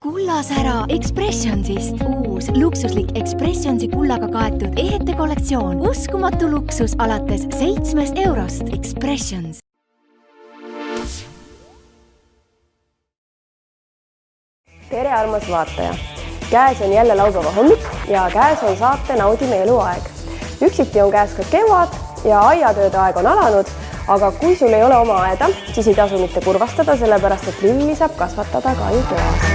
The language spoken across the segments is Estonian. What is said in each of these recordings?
Kullasära Expressionsist. Uus luksuslik Expressionsi kullaga kaetud ehete kollektsioon. Uskumatu luksus alates 7 eurost. Expressions. Tere armas vaataja! Käes on jälle laupäeva hommik ja käes on saate Naudime elu aeg. Üksiti on käes ka kevad ja aiatööde aeg on alanud, aga kui sul ei ole oma aeda, siis ei tasu mitte kurvastada, sellepärast et lilli saab kasvatada ka ju toas.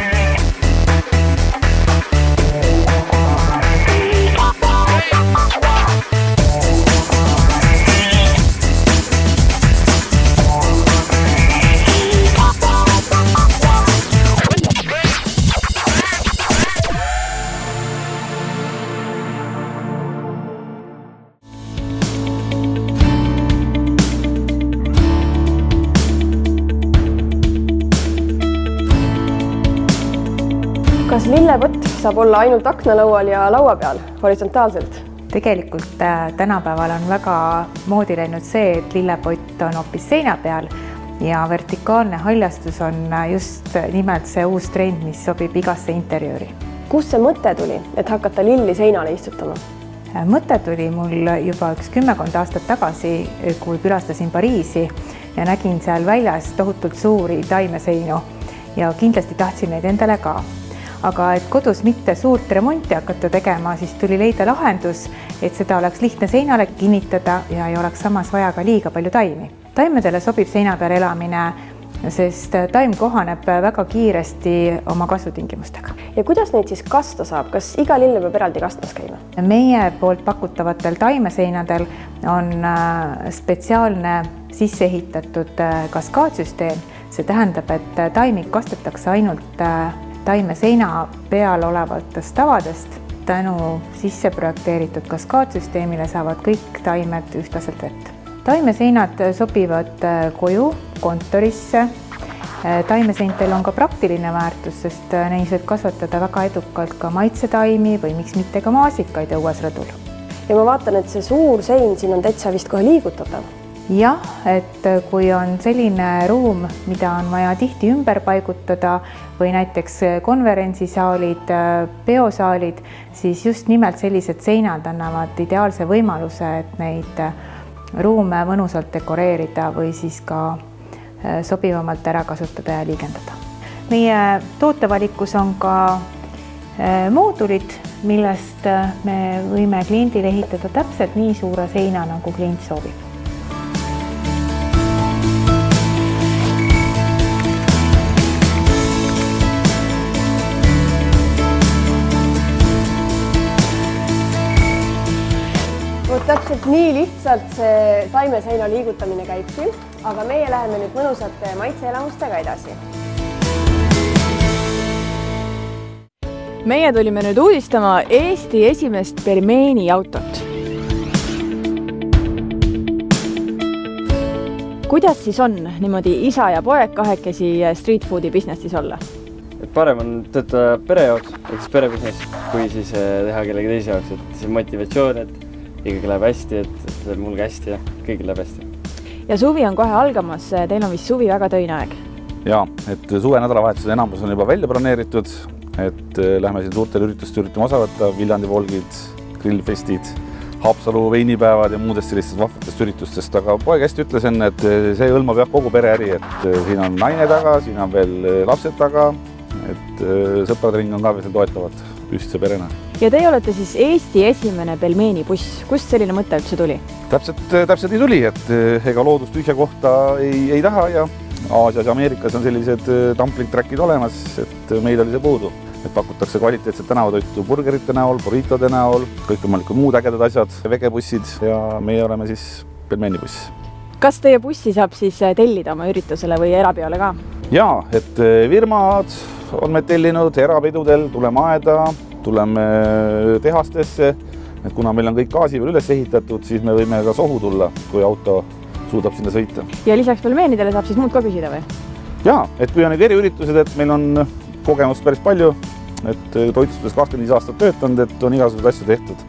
Kas lillepott saab olla ainult aknalaual ja laua peal, horisontaalselt? Tegelikult tänapäeval on väga moodi läinud see, et lillepott on hoopis seina peal ja vertikaalne haljastus on just nimelt see uus trend, mis sobib igasse interjööri. Kust see mõte tuli, et hakata lilli seinale istutama? Mõte tuli mul juba 10 aastat tagasi, kui külastasin Pariisi ja nägin seal väljas tohutult suuri taimeseinu ja kindlasti tahtsin neid endale ka. Aga et kodus mitte suurt remonti hakata tegema, siis tuli leida lahendus, et seda oleks lihtne seinale kinnitada ja ei oleks samas vaja ka liiga palju taimi. Taimedele sobib seina peal elamine, sest taim kohaneb väga kiiresti oma kasvutingimustega. Ja kuidas neid siis kasta saab? Kas iga lille peab eraldi kastmas käima? Meie poolt pakutavatel taimeseinadel on spetsiaalne sisse ehitatud kaskaadsüsteem. See tähendab, et taimik kastetakse ainult taimeseina peal olevatest tavadest. Tänu sisse projekteeritud kaskaadsüsteemile saavad kõik taimed ühtlaselt vett. Taimeseinad sobivad koju, kontorisse. Taimeseintel on ka praktiline väärtus, sest neis võib kasvatada väga edukalt ka maitsetaimi või miks mitte ka maasikaid õues rõdul. Ja ma vaatan, et see suur sein siin on täitsa vist kohe liigutatav. Jah, et kui on selline ruum, mida on vaja tihti ümber paigutada või näiteks konverentsisaalid, peosaalid, siis just nimelt sellised seinad annavad ideaalse võimaluse, et neid ruume mõnusalt dekoreerida või siis ka sobivamalt ära kasutada ja liigendada. Meie tootevalikus on ka moodulid, millest me võime kliendile ehitada täpselt nii suure seina, nagu klient soovib. Täpselt nii lihtsalt see taimeseina liigutamine käibki, aga meie läheme nüüd mõnusate maitseelamustega edasi. Meie tulime nüüd uudistama Eesti esimest pelmeeni autot. Kuidas siis on niimoodi isa ja poeg kahekesi street foodi businessis olla? Parem on töötada pere jaoks, eks perebusiness, kui siis teha kellegi teise jaoks, et see motivatsioon, et ikkagi läheb hästi, et mulgi hästi ja kõigil läheb hästi. Ja suvi on kohe algamas, teil on vist suvi väga töine aeg. Jaa, et suve nädalavahetused enamus on juba välja broneeritud, et lähme siin suurtel üritame osa võtta, Viljandi volgid, grillfestid, Haapsalu veinipäevad ja muudest sellistest vahvatest üritustest, aga poeg hästi ütles enne, et see hõlmab jah kogu pereäri, et siin on naine taga, siin on veel lapsed taga, et sõpradring on ka veel toetavad ühtse perena. Ja teie olete siis Eesti esimene pelmeeni buss. Kust selline mõte üldse tuli? Täpselt nii tuli, et ega loodust tühja kohta ei taha ja Aasias ja Ameerikas on sellised dumpling-trackid olemas, et meil oli see puudu. Et pakutakse kvaliteetset tänavatoitu burgerite näol, burritode näol, kõikvõimalikud muud ägedad asjad, vegebussid ja meie oleme siis pelmeenibuss. Kas teie bussi saab siis tellida oma üritusele või erapeole ka? Jaa, et firmad on me tellinud erapidudel, tuleme aeda, tuleme tehastesse, et kuna meil on kõik gaasi veel üles ehitatud, siis me võime ka sohu tulla, kui auto suudab sinna sõita. Ja lisaks pelmeenidele saab siis muud ka küsida või? Jaa, et kui on need eriüritused, et meil on kogemust päris palju, et toitlustes 25 aastat töötanud, et on igasugused asju tehtud.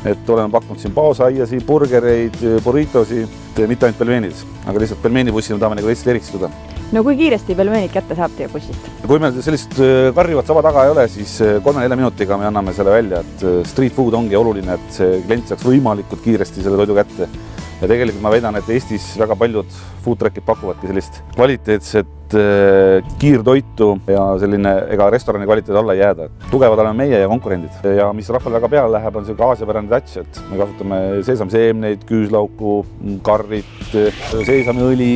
Et oleme pakkunud siin paosaiasi, burgereid, burritosi, mitte ainult pelmeenid, aga lihtsalt pelmeenibussi me tahame nagu Eestit eristuda. no kui kiiresti pelmeenid kätte saab teie bussist? Kui meil sellist karjuvat saba taga ei ole, siis 3-4 minutiga me anname selle välja, et street food ongi oluline, et see klient saaks võimalikult kiiresti selle toidu kätte. Ja tegelikult ma väidan, et Eestis väga paljud food truckid pakuvadki sellist kvaliteetset kiirtoitu ja selline ega restorani kvaliteedi alla ei jääda. Tugevad oleme meie ja konkurendid. Ja mis rahval väga peale läheb, on selline aasiapärane touch, et me kasutame seesamiseemneid, küüslauku, karrit, seesamiõli,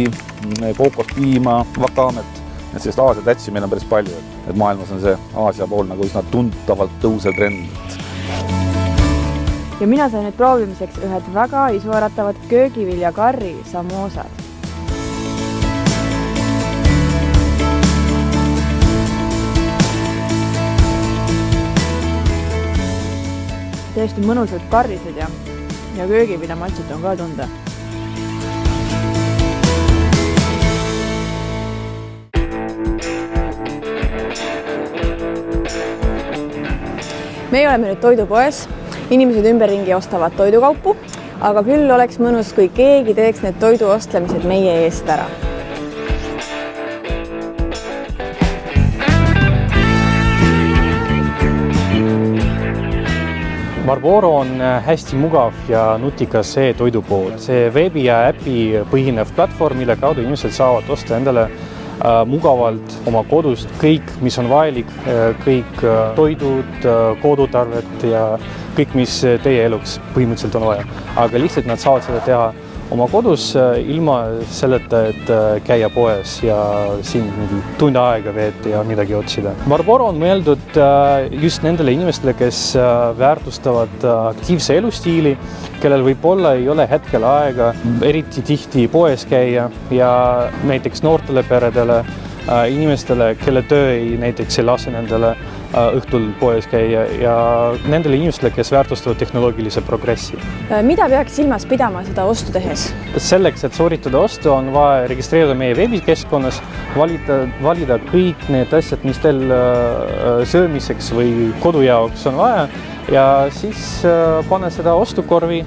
kookospiima, vakaamet. Et sellist Aasia touchi meil on päris palju, et maailmas on see Aasia pool nagu üsna tuntavalt tõusev trend. Ja mina sain nüüd proovimiseks ühed väga isuäratavad köögiviljakarri samoosad. Täiesti mõnusad karrised ja köögiviljamaltsit on ka tunda. Me oleme nüüd toidupoes. Inimesed ümberringi ostavad toidukaupu, aga küll oleks mõnus, kui keegi teeks need toidu ostlemised meie eest ära. Barboro on hästi mugav ja nutikas e-toidupood. See veebi ja äpi põhinev platvorm, mille kaudu inimesed saavad osta endale mugavalt oma kodust kõik, mis on vajalik, kõik toidud, kodutarvet ja kõik, mis teie eluks põhimõtteliselt on vaja. Aga lihtsalt nad saavad seda teha oma kodus ilma selleta, et käia poes ja siin tund aega veeta ja midagi otsida. Barboro on mõeldud just nendele inimestele, kes väärtustavad aktiivse elustiili, kellel võib-olla ei ole hetkel aega eriti tihti poes käia ja näiteks noortele peredele, inimestele, kelle töö näiteks ei lase nendele õhtul poes käia ja nendele inimestele, kes väärtustavad tehnoloogilise progressi. Mida peaks silmas pidama seda ostu tehes? Selleks, et sooritada ostu, on vaja registreerida meie veebikeskkonnas, valida kõik need asjad, mis teil söömiseks või kodu jaoks on vaja ja siis panna seda ostukorvi,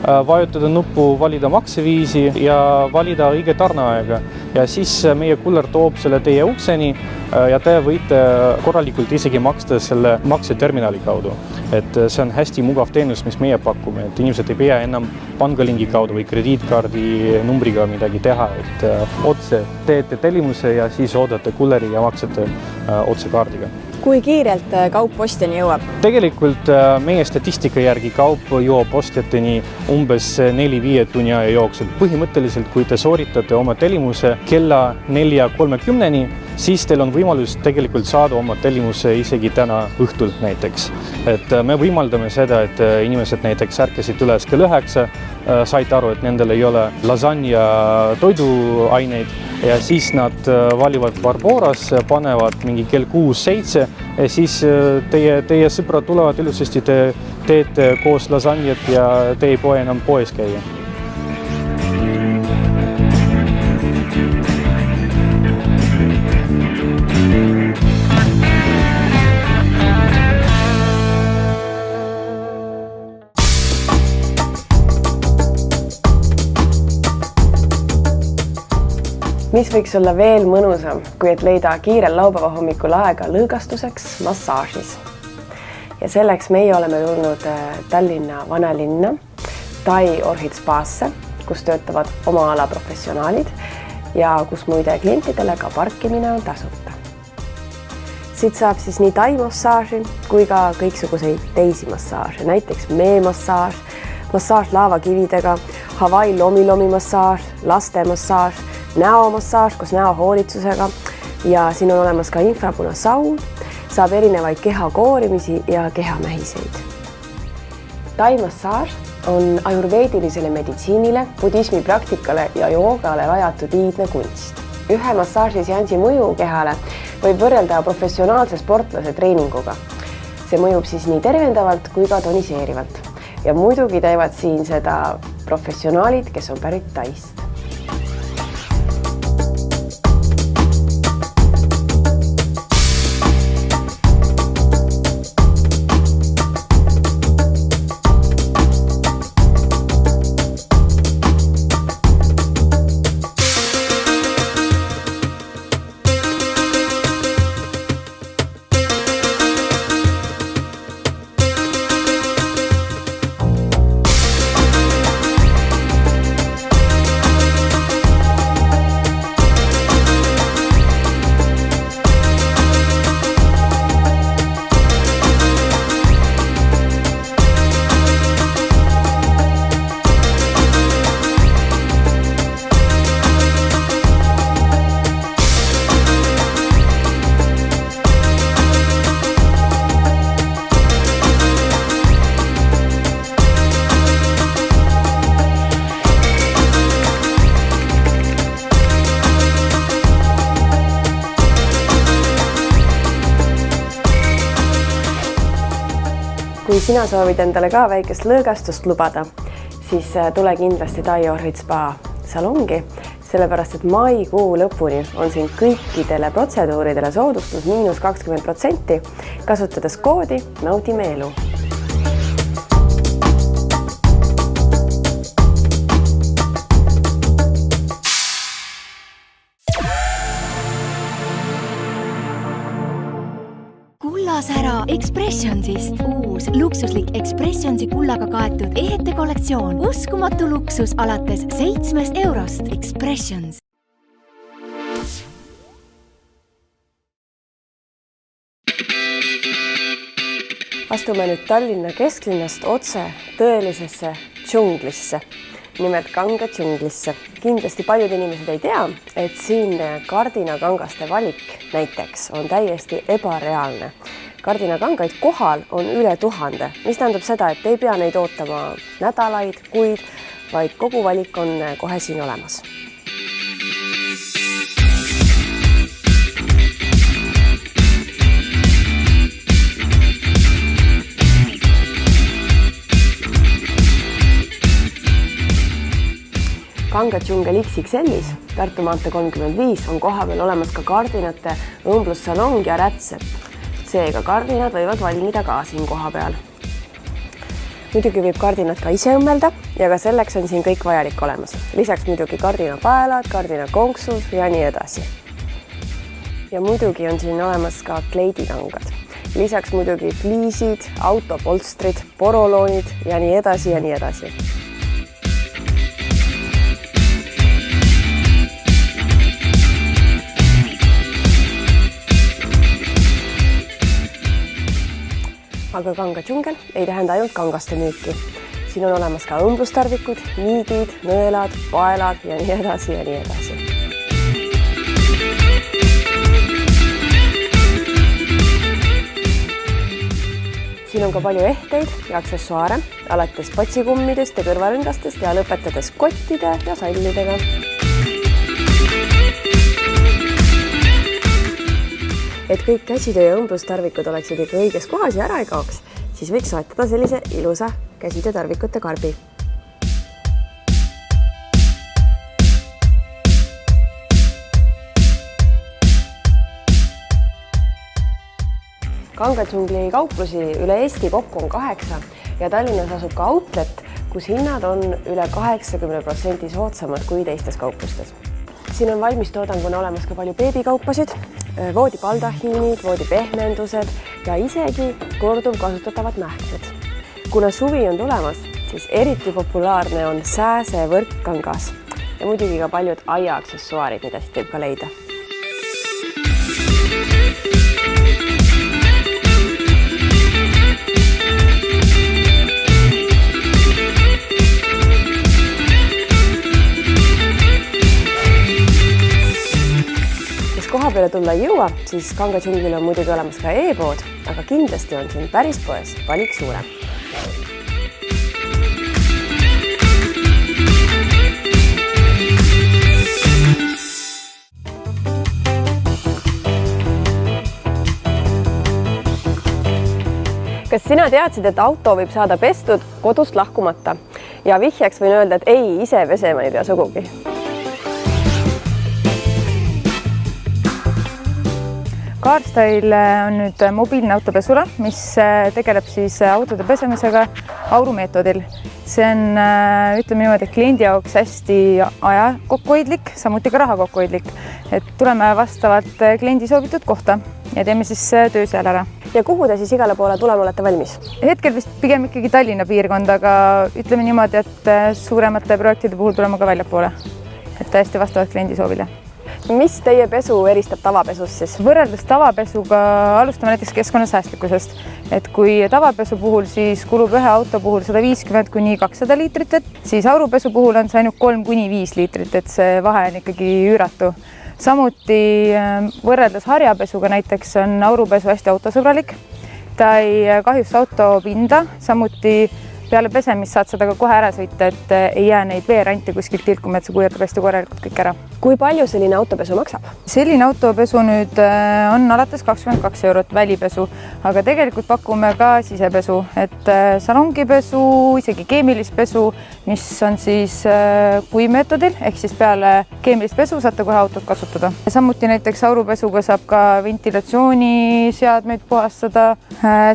vajutada nuppu, valida makseviisi ja valida õige tarneaega. Ja siis meie kuller toob selle teie ukseni ja te võite korralikult isegi maksta selle makseterminali kaudu. Et see on hästi mugav teenus, mis meie pakume, et inimesed ei pea enam pangalingi kaudu või krediitkaardi numbriga midagi teha, et otse teete tellimuse ja siis oodate kulleri ja maksate otse kaardiga. Kui kiirelt kaup ostjani jõuab? Tegelikult meie statistika järgi kaup jõuab ostjateni umbes 4-5 tunni aja jooksul. Põhimõtteliselt, kui te sooritate oma tellimuse kella 4:30, siis teil on võimalus tegelikult saada oma tellimuse isegi täna õhtul näiteks. Et me võimaldame seda, et inimesed näiteks ärkasid üles kell 9, said aru, et nendel ei ole lasanja toiduaineid ja siis nad valivad Barboras, panevad mingi kell 6-7 ja siis teie sõbrad tulevad ilusasti, te teete koos lasanjat ja te ei poe enam poes käia. Mis võiks olla veel mõnusam, kui et leida kiirel laupäeva hommikul aega lõõgastuseks massaažis. Ja selleks meie oleme tulnud Tallinna vanalinna Tai Orhid Spaasse, kus töötavad oma ala professionaalid ja kus muide klientidele ka parkimine on tasuta. Siit saab siis nii Tai massaaži kui ka kõiksuguseid teisi massaaže, näiteks meemassaaž, massaaž laavakividega, Hawaii lomi massaaž, laste massaaž, näomassaaž koos näohoolitsusega ja siin on olemas ka infrapunasaun, saab erinevaid kehakoorimisi ja kehamähiseid. Tai massaaž on ajurveedilisele meditsiinile, budismi praktikale ja joogale rajatud iidne kunst. Ühe massaažiseansi mõju kehale võib võrrelda professionaalse sportlase treeninguga. See mõjub siis nii tervendavalt kui ka toniseerivalt. Ja muidugi teevad siin seda professionaalid, kes on pärit Taist. Kui sina soovid endale ka väikest lõõgastust lubada, siis tule kindlasti Tai Ohrid Spa salongi, sellepärast et maikuu lõpuni on siin kõikidele protseduuridele soodustus -20%, kasutades koodi Naudime elu. Kullasära Expressionsist uus luksuslik Expressionsi kullaga kaetud ehete kollektsioon. Uskumatu luksus alates 7 eurost. Expressions. Astume nüüd Tallinna kesklinnast otse tõelisesse džunglisse, nimelt Kanga džunglisse. Kindlasti paljud inimesed ei tea, et siin kardinakangaste valik näiteks on täiesti ebareaalne. Kardinakangaid kohal on üle 1000, mis tähendab seda, et ei pea neid ootama nädalaid, kuid, vaid kogu valik on kohe siin olemas. Kanga džungel XXL-is, Tartu maantee 35, on kohapeal olemas ka kardinate õmblussalong ja rätsep. Seega kardinad võivad valmida ka siin kohapeal. Muidugi võib kardinad ka ise õmmelda ja ka selleks on siin kõik vajalik olemas. Lisaks muidugi kardinapaelad, kardinakonksud ja nii edasi. Ja muidugi on siin olemas ka kleidikangad. Lisaks muidugi fliisid, autopolstrid, poroloonid ja nii edasi ja nii edasi. Aga Kanga džungel ei tähenda ainult kangaste müüki. Siin on olemas ka õmblustarvikud, niidid, nõelad, paelad ja nii edasi ja nii edasi. Siin on ka palju ehteid ja aksessuaare, alates patsikummidest ja kõrvarõngastest ja lõpetades kottide ja sallidega. Et kõik käsitöö ja õmblustarvikud oleksid ikka õiges kohas ja ära ei kaoks, siis võiks soetada sellise ilusa käsitöötarvikute karbi. Kanga džungli kauplusi üle Eesti kokku on 8 ja Tallinnas asub ka outlet, kus hinnad on üle 80% soodsamad kui teistes kauplustes. Siin on valmistoodanguna olemas ka palju beebikaupasid, voodipaldahiinid, voodipehmendused ja isegi korduv kasutatavad mähkmed. Kuna suvi on tulemas, siis eriti populaarne on sääse võrkkangas ja muidugi ka paljud aiaaksessuaarid, mida siit võib ka leida. Koha peale tulla ei jõua, siis Kanga džunglil on muidugi olemas ka e-pood, aga kindlasti on siin päris poes valik suurem. Kas sina teadsid, et auto võib saada pestud kodust lahkumata? Ja vihjaks võin öelda, et ei, ise pesema ei pea sugugi. CarStyle on nüüd mobiilne autopesula, mis tegeleb siis autode pesemisega aurumeetodil. See on, ütleme niimoodi, kliendi jaoks hästi aja kokkuhoidlik, samuti ka raha kokkuhoidlik. Et tuleme vastavalt kliendi soovitud kohta ja teeme siis töö seal ära. Ja kuhu te siis igale poole tulema olete valmis? Hetkel vist pigem ikkagi Tallinna piirkond, aga ütleme niimoodi, et suuremate projektide puhul tulema ka väljapoole. Et täiesti vastavalt kliendi soovile. Mis teie pesu eristab tavapesust siis? Võrreldes tavapesuga alustame näiteks keskkonnasäästlikkusest. Et kui tavapesu puhul siis kulub ühe auto puhul 150–200 liitrit, siis aurupesu puhul on see ainult 3–5 liitrit, et see vahe on ikkagi üüratu. Samuti võrreldes harjapesuga näiteks on aurupesu hästi autosõbralik. Ta ei kahjusta auto pinda, samuti peale pesemist saad seda ka kohe ära sõita, et ei jää neid veerante kuskilt tilkuma, et see kuivatab hästi korralikult kõik ära. Kui palju selline autopesu maksab? Selline autopesu nüüd on alates 22 eurot välipesu, aga tegelikult pakume ka sisepesu, et salongipesu, isegi keemilist pesu, mis on siis kuivmeetodil, ehk siis peale keemilist pesu saate kohe autot kasutada. Samuti näiteks aurupesuga saab ka ventilatsiooniseadmeid puhastada.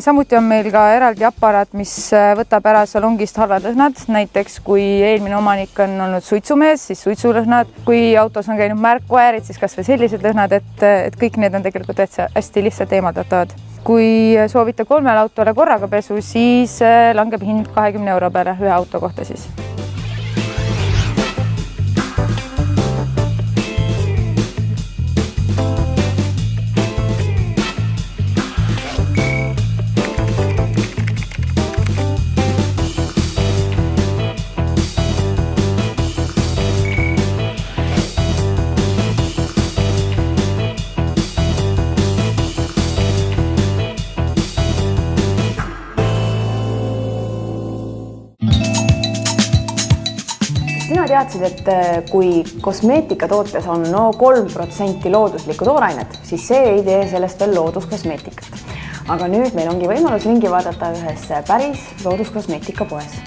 Samuti on meil ka eraldi aparaat, mis võtab ära salongist halvad lõhnad. Näiteks kui eelmine omanik on olnud suitsumees, siis suitsulõhnad. Kui autos on käinud märkväärid, siis kas või sellised lõhnad, et kõik need on tegelikult hästi lihtsalt eemaldatavad. Kui soovite 3 autole korraga pesu, siis langeb hind 20 euro peale ühe auto kohta siis. Sina teadsid, et kui kosmeetikatootes on 3% looduslikku toorainet, siis see ei tee sellest veel looduskosmeetikat. Aga nüüd meil ongi võimalus ringi vaadata ühes päris looduskosmeetikapoes.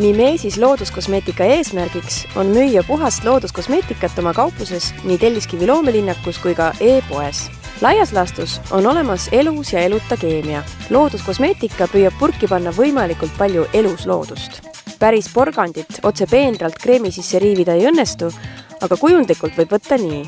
Mimesis looduskosmeetika eesmärgiks on müüa puhast looduskosmeetikat oma kaupluses nii Telliskivi loomelinnakus kui ka e-poes. Laias laastus on olemas elus ja eluta keemia. Looduskosmeetika püüab purki panna võimalikult palju elus loodust. Päris porgandit otse peenralt kreemi sisse riivida ei õnnestu, aga kujundlikult võib võtta nii.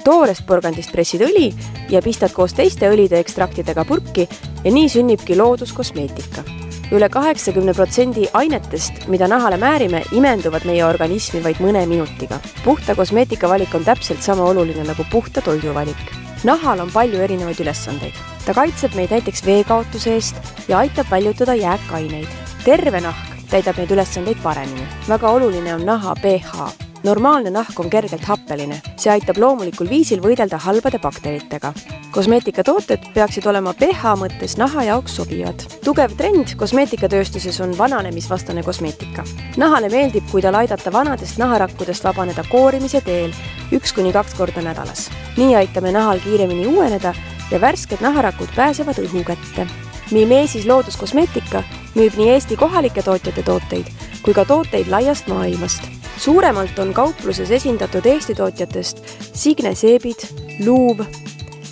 Toorest porgandist pressid õli ja pistad koos teiste õlide ekstraktidega purki ja nii sünnibki looduskosmeetika. Üle 80% ainetest, mida nahale määrime, imenduvad meie organismi vaid mõne minutiga. Puhta kosmeetikavalik on täpselt sama oluline nagu puhta toiduvalik. Nahal on palju erinevaid ülesandeid. Ta kaitseb meid näiteks veekaotuse eest ja aitab väljutada jääkaineid. Terve nahk täidab neid ülesandeid paremini. Väga oluline on naha pH. Normaalne nahk on kergelt happeline. See aitab loomulikul viisil võidelda halbade bakteritega. Kosmeetikatooted peaksid olema pH mõttes naha jaoks sobivad. Tugev trend kosmeetikatööstuses on vananemisvastane kosmeetika. Nahale meeldib, kui tal aidata vanadest naharakkudest vabaneda koorimise teel 1-2 korda nädalas. Nii aitame nahal kiiremini uueneda ja värsked naharakud pääsevad õhu kätte. Mimesis looduskosmeetika müüb nii Eesti kohalike tootjate tooteid kui ka tooteid laiast maailmast. Suuremalt on kaupluses esindatud Eesti tootjatest Signe Seebid, Luuv,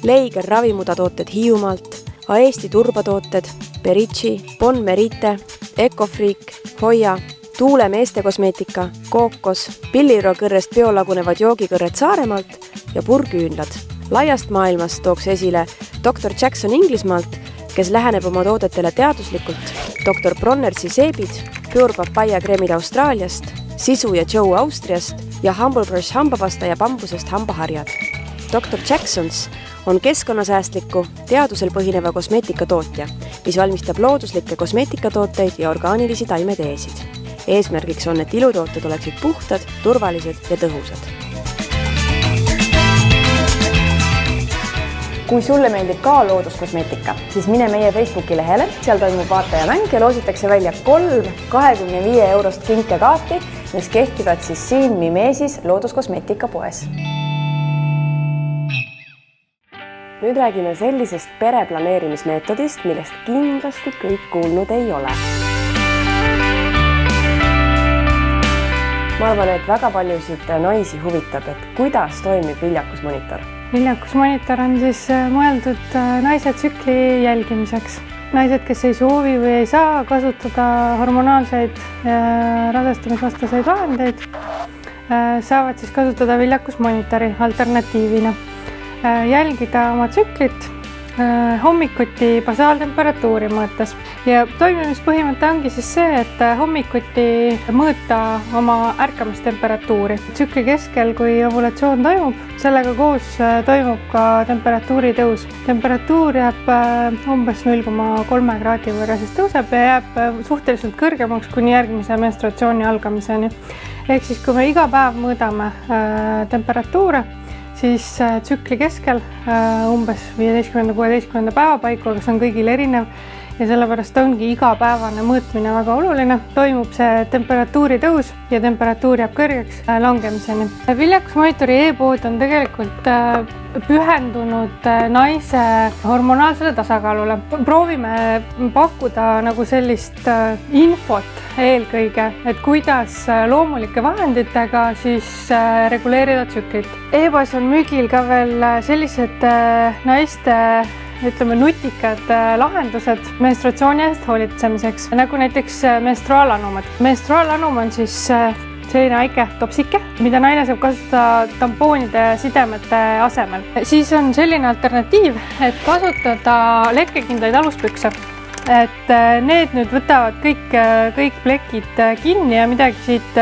Leiger ravimudatooted Hiiumaalt, Eesti turbatooted, Perici, Bon Merite, Ecofreak, Hoia, Tuule meestekosmeetika, Kookos, Pilliro kõrrest biolagunevad joogikõrred Saaremaalt ja purküünlad. Laiast maailmast tooks esile Dr. Jackson Inglismaalt, kes läheneb oma toodetele teaduslikult, Dr. Bronnersi seebid, Pure Papaya kreemid Austraaliast, Sisu ja Joe Austriast ja Humble Brush hambapasta ja bambusest hambaharjad. Dr. Jacksons on keskkonnasäästliku, teadusel põhineva kosmeetikatootja, mis valmistab looduslikke kosmeetikatooteid ja orgaanilisi taimeteesid. Eesmärgiks on, et ilutooted oleksid puhtad, turvalised ja tõhusad. Kui sulle meeldib ka looduskosmeetika, siis mine meie Facebooki lehele, seal toimub vaatajamäng ja loositakse välja 3 25 eurost kinkekaarti, mis kehtivad siis siin Mimesis looduskosmeetikapoes. Nüüd räägime sellisest pereplaneerimismeetodist, millest kindlasti kõik kuulnud ei ole. Ma arvan, et väga paljusid naisi huvitab, et kuidas toimib viljakusmonitor. Viljakusmonitor on siis mõeldud naise tsükli jälgimiseks. Naised, kes ei soovi või ei saa kasutada hormonaalseid rasestamisvastaseid vahendeid, saavad siis kasutada viljakusmonitori alternatiivina. Jälgida oma tsüklit hommikuti basaaltemperatuuri mõõtes. Ja toimimispõhimõte ongi siis see, et hommikuti mõõta oma ärkamistemperatuuri. Tsükli keskel, kui ovulatsioon toimub, sellega koos toimub ka temperatuuri tõus. Temperatuur jääb umbes 0,3 kraadi võrra, siis tõuseb ja jääb suhteliselt kõrgemaks kuni järgmise menstruatsiooni algamiseni. Ehk siis, kui me iga päev mõõdame temperatuure, siis tsükli keskel umbes 15-16 päeva paiku, aga see on kõigil erinev ja sellepärast ongi igapäevane mõõtmine väga oluline. Toimub see temperatuuri tõus ja temperatuur jääb kõrgeks langemiseni. Viljakusmonitori e-pood on tegelikult pühendunud naise hormonaalsele tasakaalule. Proovime pakkuda nagu sellist infot eelkõige, et kuidas loomulike vahenditega siis reguleerida tsüklit. E-poes on müügil ka veel sellised naiste nutikad lahendused menstruatsiooni eest hoolitsemiseks, nagu näiteks menstruaalanumad. Menstruaalanum on siis selline väike topsike, mida naine saab kasutada tampoonide sidemete asemel. Siis on selline alternatiiv, et kasutada lekkekindlaid aluspükse. Et need nüüd võtavad kõik plekid kinni ja midagi siit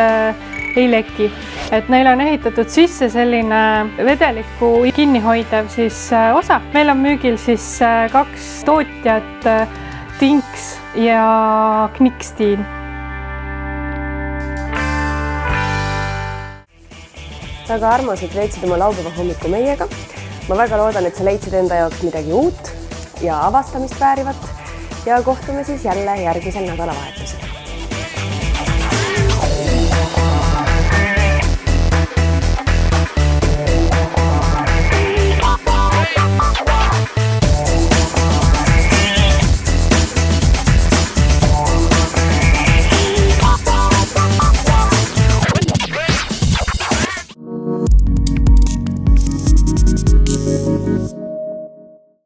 ei leki. Et neil on ehitatud sisse selline vedelikku kinnihoidev siis osa. Meil on müügil siis 2 tootjat, Tinks ja Knickstiin. Väga armas, et veetsid oma laupäeva hommiku meiega. Ma väga loodan, et sa leidsid enda jaoks midagi uut ja avastamist väärivat ja kohtume siis jälle järgmisel nädalavahetusel.